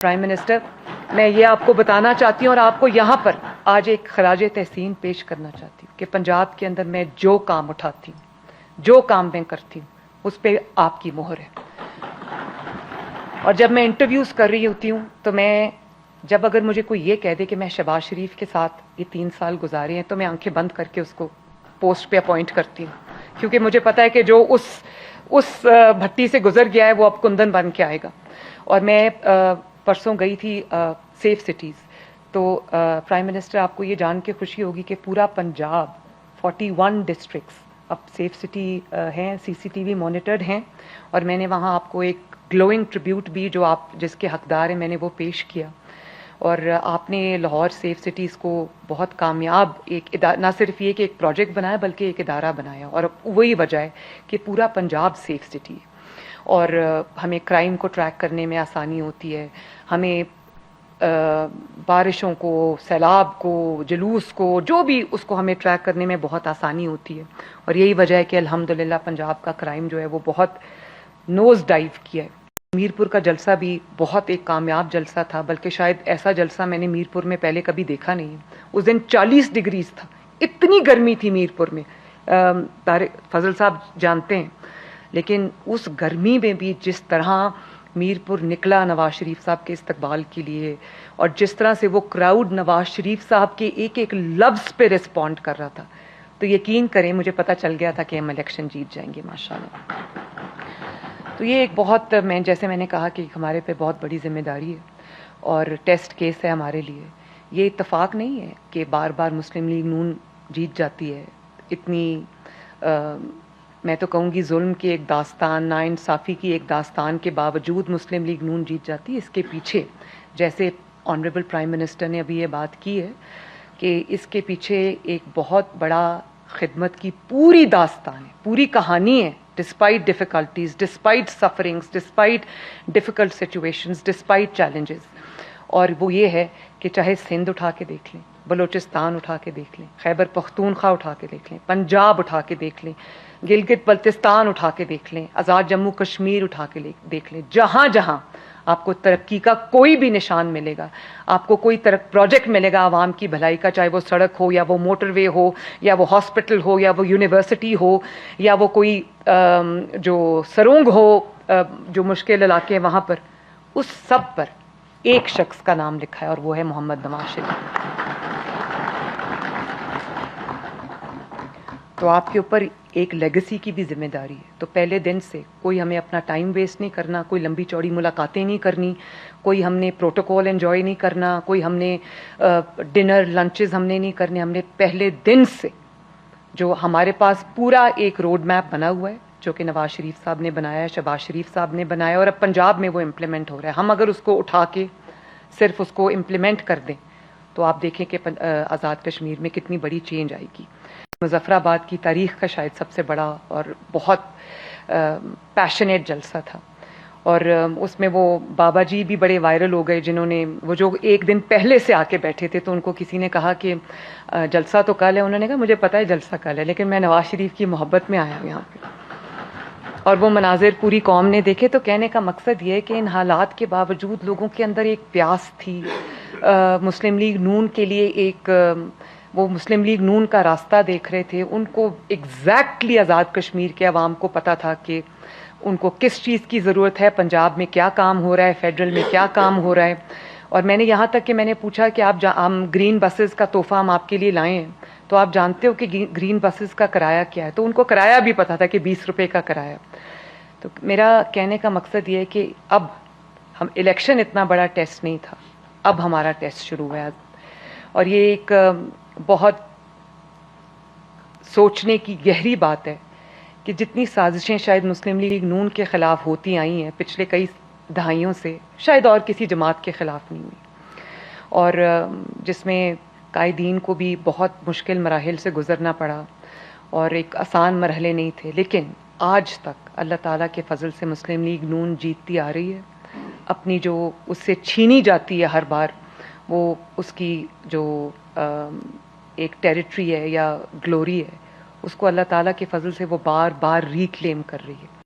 Prime minister, میں یہ آپ کو بتانا چاہتی ہوں اور آپ کو یہاں پر آج ایک خراج تحسین پیش کرنا چاہتی ہوں کہ پنجاب کے اندر میں جو کام اٹھاتی ہوں، جو کام میں کرتی ہوں، اس پہ آپ کی مہر ہے۔ اور جب میں انٹرویوز کر رہی ہوتی ہوں تو میں جب اگر مجھے کوئی یہ کہہ دے کہ میں شہباز شریف کے ساتھ یہ 3 سال گزارے ہیں تو میں آنکھیں بند کر کے اس کو پوسٹ پہ اپوائنٹ کرتی ہوں، کیونکہ مجھے پتا ہے کہ جو اس بھٹی سے گزر گیا ہے وہ اب کندن بن کے آئے گا۔ اور میں پرسوں گئی تھی سیف سٹیز، تو پرائم منسٹر آپ کو یہ جان کے خوشی ہوگی کہ پورا پنجاب 41 ڈسٹرکٹس اب سیف سٹی ہیں، CCTV مانیٹرڈ ہیں، اور میں نے وہاں آپ کو ایک گلوئنگ ٹریبیوٹ بھی جو آپ جس کے حقدار ہیں میں نے وہ پیش کیا۔ اور آپ نے لاہور سیف سٹیز کو بہت کامیاب نہ صرف یہ کہ ایک پروجیکٹ بنایا بلکہ ایک ادارہ بنایا، اور وہی وجہ ہے کہ پورا پنجاب سیف سٹی ہے، اور ہمیں کرائم کو ٹریک کرنے میں آسانی ہوتی ہے، ہمیں بارشوں کو، سیلاب کو، جلوس کو، جو بھی اس کو ہمیں ٹریک کرنے میں بہت آسانی ہوتی ہے۔ اور یہی وجہ ہے کہ الحمدللہ پنجاب کا کرائم جو ہے وہ بہت نوز ڈائیو کیا ہے۔ میرپور کا جلسہ بھی بہت ایک کامیاب جلسہ تھا، بلکہ شاید ایسا جلسہ میں نے میرپور میں پہلے کبھی دیکھا نہیں ہے۔ اس دن 40 ڈگریز تھا، اتنی گرمی تھی میرپور میں، فضل صاحب جانتے ہیں، لیکن اس گرمی میں بھی جس طرح میرپور نکلا نواز شریف صاحب کے استقبال کے لیے، اور جس طرح سے وہ کراؤڈ نواز شریف صاحب کے ایک ایک لفظ پہ ریسپونڈ کر رہا تھا، تو یقین کریں مجھے پتا چل گیا تھا کہ ہم الیکشن جیت جائیں گے ماشاءاللہ۔ تو یہ ایک بہت جیسے میں نے کہا کہ ہمارے پہ بہت بڑی ذمہ داری ہے اور ٹیسٹ کیس ہے ہمارے لیے۔ یہ اتفاق نہیں ہے کہ بار بار مسلم لیگ نون جیت جاتی ہے۔ اتنی میں تو کہوں گی ظلم کی ایک داستان، ناانصافی کی ایک داستان کے باوجود مسلم لیگ نون جیت جاتی ہے۔ اس کے پیچھے جیسے آنریبل پرائم منسٹر نے ابھی یہ بات کی ہے کہ اس کے پیچھے ایک بہت بڑا خدمت کی پوری داستان ہے، پوری کہانی ہے، despite difficulties, despite سفرنگس، despite difficult situations, despite challenges. اور وہ یہ ہے کہ چاہے سندھ اٹھا کے دیکھ لیں، بلوچستان اٹھا کے دیکھ لیں، خیبر پختونخوا اٹھا کے دیکھ لیں، پنجاب اٹھا کے دیکھ لیں، گلگت بلتستان اٹھا کے دیکھ لیں، آزاد جموں کشمیر اٹھا کے دیکھ لیں، جہاں جہاں آپ کو ترقی کا کوئی بھی نشان ملے گا، آپ کو کوئی پروجیکٹ ملے گا عوام کی بھلائی کا، چاہے وہ سڑک ہو یا وہ موٹر وے ہو یا وہ ہاسپٹل ہو یا وہ یونیورسٹی ہو یا وہ کوئی جو سرونگ ہو جو مشکل علاقے ہیں وہاں پر، اس سب پر ایک شخص کا نام لکھا ہے اور وہ ہے محمد نواز شریف۔ تو آپ کے اوپر ایک لیگسی کی بھی ذمہ داری ہے۔ تو پہلے دن سے کوئی ہمیں اپنا ٹائم ویسٹ نہیں کرنا، کوئی لمبی چوڑی ملاقاتیں نہیں کرنی، کوئی ہم نے پروٹوکول انجوائے نہیں کرنا، کوئی ہم نے ڈنر لنچز ہم نے نہیں کرنے۔ ہم نے پہلے دن سے جو ہمارے پاس پورا ایک روڈ میپ بنا ہوا ہے جو کہ نواز شریف صاحب نے بنایا ہے، شہباز شریف صاحب نے بنایا، اور اب پنجاب میں وہ امپلیمنٹ ہو رہا ہے۔ ہم اگر اس کو اٹھا کے صرف اس کو امپلیمنٹ کر دیں تو آپ دیکھیں کہ آزاد کشمیر میں کتنی بڑی چینج آئے گی۔ مظفر آباد کی تاریخ کا شاید سب سے بڑا اور بہت پیشنیٹ جلسہ تھا، اور اس میں وہ بابا جی بھی بڑے وائرل ہو گئے، جنہوں نے وہ جو ایک دن پہلے سے آ کے بیٹھے تھے، تو ان کو کسی نے کہا کہ جلسہ تو کل ہے، انہوں نے کہا مجھے پتا ہے جلسہ کل ہے لیکن میں نواز شریف کی محبت میں آیا ہوں یہاں پہ۔ اور وہ مناظر پوری قوم نے دیکھے۔ تو کہنے کا مقصد یہ ہے کہ ان حالات کے باوجود لوگوں کے اندر ایک پیاس تھی مسلم لیگ نون کے لیے، ایک وہ مسلم لیگ نون کا راستہ دیکھ رہے تھے۔ ان کو ایگزیکٹلی آزاد کشمیر کے عوام کو پتا تھا کہ ان کو کس چیز کی ضرورت ہے، پنجاب میں کیا کام ہو رہا ہے، فیڈرل میں کیا کام ہو رہا ہے۔ اور میں نے یہاں تک کہ میں نے پوچھا کہ ہم گرین بسز کا تحفہ ہم آپ کے لیے لائے ہیں، تو آپ جانتے ہو کہ گرین بسز کا کرایہ کیا ہے؟ تو ان کو کرایہ بھی پتا تھا کہ 20 روپے کا کرایہ۔ تو میرا کہنے کا مقصد یہ ہے کہ اب ہم الیکشن اتنا بڑا ٹیسٹ نہیں تھا، اب ہمارا ٹیسٹ شروع ہوا ہے، اور یہ ایک بہت سوچنے کی گہری بات ہے کہ جتنی سازشیں شاید مسلم لیگ نون کے خلاف ہوتی آئی ہیں پچھلے کئی دہائیوں سے، شاید اور کسی جماعت کے خلاف نہیں ہوئی، اور جس میں قائدین کو بھی بہت مشکل مراحل سے گزرنا پڑا اور ایک آسان مرحلے نہیں تھے، لیکن آج تک اللہ تعالیٰ کے فضل سے مسلم لیگ نون جیتتی آ رہی ہے۔ اپنی جو اس سے چھینی جاتی ہے ہر بار، وہ اس کی جو ایک ٹیریٹری ہے یا گلوری ہے، اس کو اللہ تعالیٰ کے فضل سے وہ بار بار ریکلیم کر رہی ہے۔